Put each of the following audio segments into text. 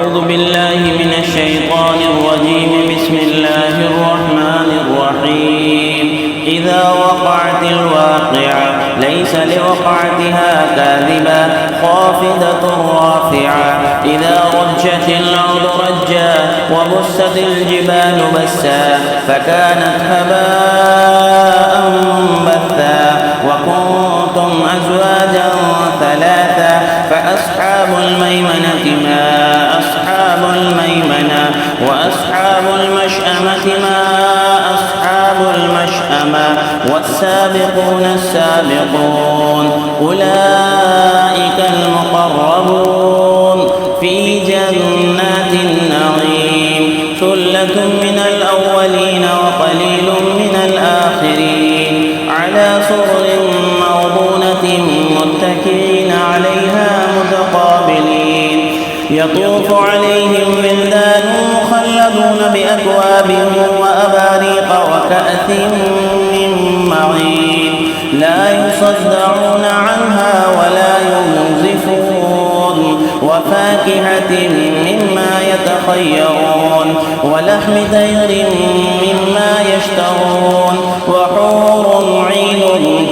أعوذ بالله من الشيطان الرجيم. بسم الله الرحمن الرحيم. إذا وقعت الواقعة ليس لوقعتها كاذبة خافضة رافعة. إذا رجت الأرض رجا وبست الجبال بسا فكانت هباء منبثا وكنتم أزواجا ثلاثا فأصحاب الميمنة ما أصحاب الميمنة وأصحاب المشأمة ما أصحاب المشأمة والسابقون السابقون أولئك المقربون في جنات النعيم. ثلة من الأولين وقليل من الآخرين على سرر موضونة متكئين عليها متقابلين. يطوف عليهم ولدان مخلدون بأكواب وأباريق وكأس من معين لا يصدعون عنها ولا ينزفون وفاكهة مما يتخيرون ولحم طير مما يشتهون وحور عين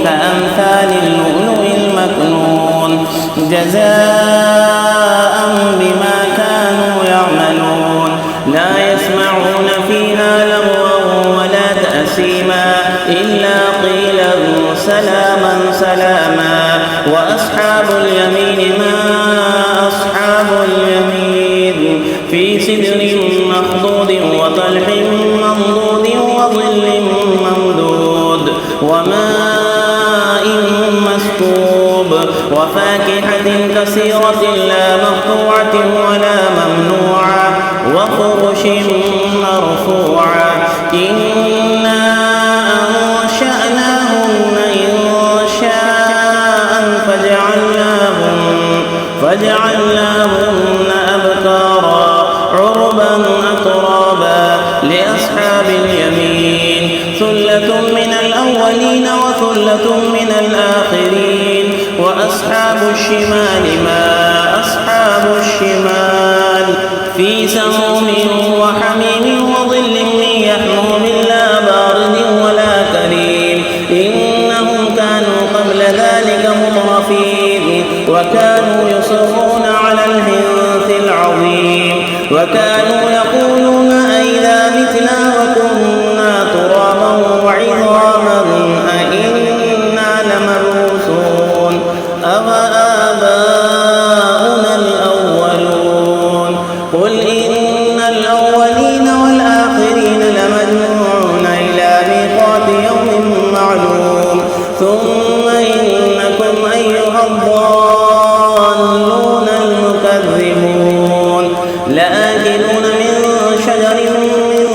كأمثال اللؤلؤ المكنون جزاء بما كانوا يعملون. لا يسمعون فيها لغوا ولا تأثيما إلا قيلا سلاما سلاما. وأصحاب اليمين ما أصحاب اليمين في سدر مخضود وطلح منضود وظل ممدود وماء مسكوب وفاكهة كثيرة لا مقطوعة ولا ممنوعة وفرش مرفوعة. إنا أنشأناهن إنشاء فجعلناهن أبكارا عربا أترابا لأصحاب اليمين. ثلة من الأولين وثلة من الآخرين. وأصحاب الشمال ما أصحاب الشمال في سموم وحميم وظل من يحموم لا بارد ولا كريم. إنهم كانوا قبل ذلك مترفين وكانوا يصرون على الحنث العظيم وكانوا يقولون أئذا متنا وكنا ترابا وعظاما أئنا لمبعوثون أوآباؤنا الأولون. قل إن الأولين والآخرين لمجموعون إلى ميقات يوم معلوم. ثم إنكم أيها الضالون المكذبون لآكلون من شجر من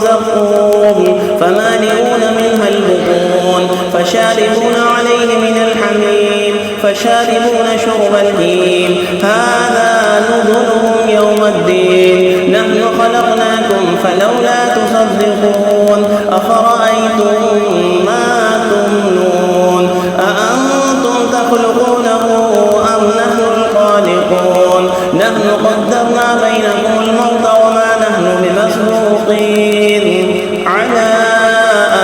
زقوم فمالئون منها البطون فشاربون عليه من الحميم فشاربون شرب الهيم. هذا نزلهم يوم الدين. نحن خلقناكم فلولا تصدقون. أفرأيتم ما تمنون أأنتم تخلقونه أم نحن الخالقون. نحن قدرنا بينكم الموت وما نحن بمسبوقين على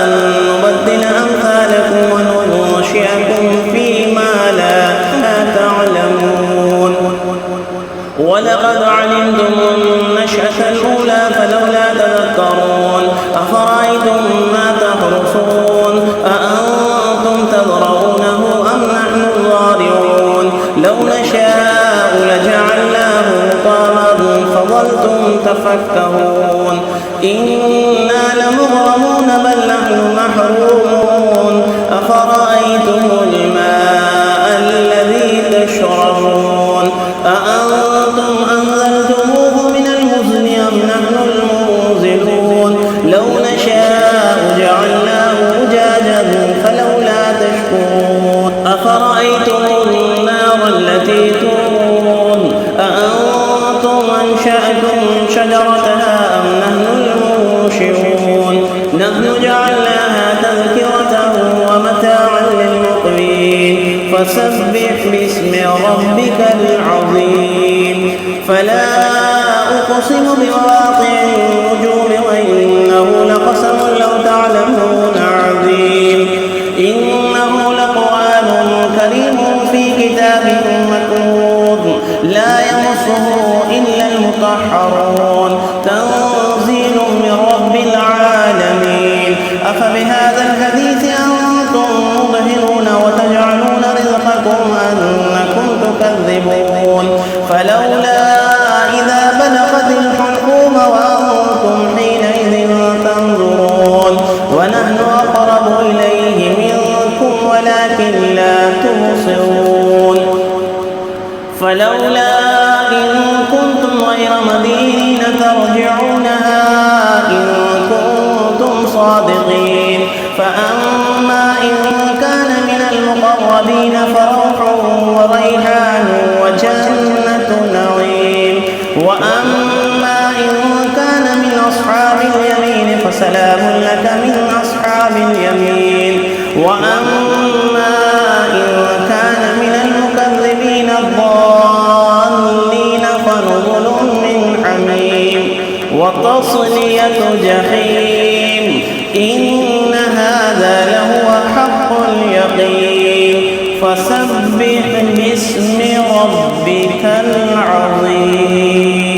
أن نبدل أمثالكم وننشئكم فيما لا تعلمون. ولقد علمتم النشأة الأولى فلولا تذكرون. أفرأيتم ما تحرثون أأنتم تزرعونه أم نحن الزارعون. لو نشاء لجعلناه طاما فظلتم تفكهون. إنا لمغرمون بل نحن محرومون. أفرأيتم الماء الذي تشربون أأنتم أنزلتموه من المزن أم نحن المنزلون. لو نشاء جعلناه أجاجا فلولا تشكرون. أفرأيتم النار التي تورون أأنتم أنشأتم شجرتها أم نحن المنشئون. نحن جعلناها تذكرة ومتاعا للمقوين. فسبح باسم ربك العظيم. فلا أقسم بمواقع النجوم وإنه لقسم لو تعلمون عظيم إنه لقرآن كريم في كتاب مكنون لا يمسه إلا المطهرون تنزيل من رب العالمين أفبهذا الحديث أنتم مدهنون وتجعلون رزقكم أنكم تكذبون فلولا إذا بلغت الحلقوم وأنتم حينئذ تنظرون ونحن أقرب إليه منكم ولكن لا تبصرون فلولا إن كنتم غير مدينين ترجعونها إن كنتم صادقين فأما إن كان من المقربين فروح وريحان وجنة نعيم وأما إن كان من أصحاب اليمين فسلام لك من أصحاب اليمين وأما إن كان من المكذبين الضالين فنزل من حميم وتصلية جحيم إن هذا لهو حق اليقين فسبح باسم ربك العظيم.